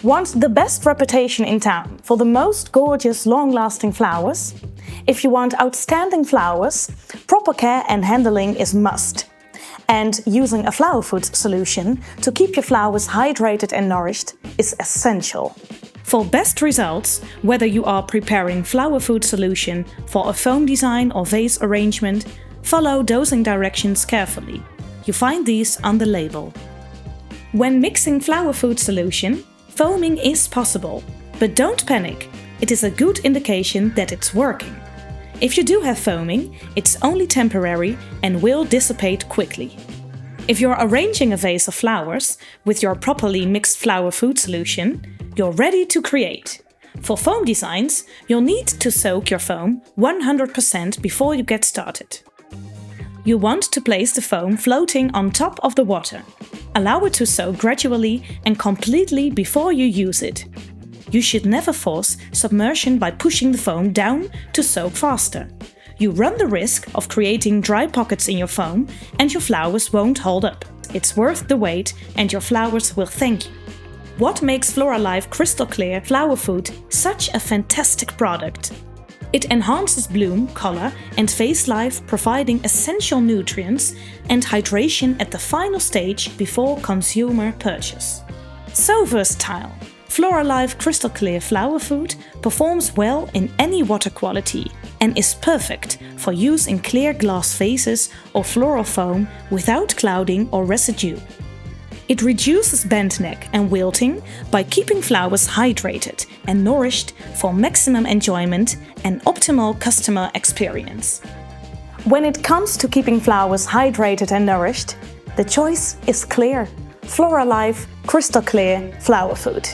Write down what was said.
Want the best reputation in town for the most gorgeous, long-lasting flowers? If you want outstanding flowers, proper care and handling is must. And using a flower food solution to keep your flowers hydrated and nourished is essential. For best results, whether you are preparing flower food solution for a foam design or vase arrangement, follow dosing directions carefully. You find these on the label. When mixing flower food solution, foaming is possible, but don't panic. It is a good indication that it's working. If you do have foaming, it's only temporary and will dissipate quickly. If you're arranging a vase of flowers with your properly mixed flower food solution, you're ready to create. For foam designs, you'll need to soak your foam 100% before you get started. You want to place the foam floating on top of the water. Allow it to soak gradually and completely before you use it. You should never force submersion by pushing the foam down to soak faster. You run the risk of creating dry pockets in your foam and your flowers won't hold up. It's worth the wait and your flowers will thank you. What makes FloraLife Crystal Clear flower food such a fantastic product? It enhances bloom, color and vase life, providing essential nutrients and hydration at the final stage before consumer purchase. So versatile! FloraLife Crystal Clear flower food performs well in any water quality and is perfect for use in clear glass vases or floral foam without clouding or residue. It reduces bent neck and wilting by keeping flowers hydrated and nourished for maximum enjoyment and optimal customer experience. When it comes to keeping flowers hydrated and nourished, the choice is clear. FloraLife Crystal Clear flower food.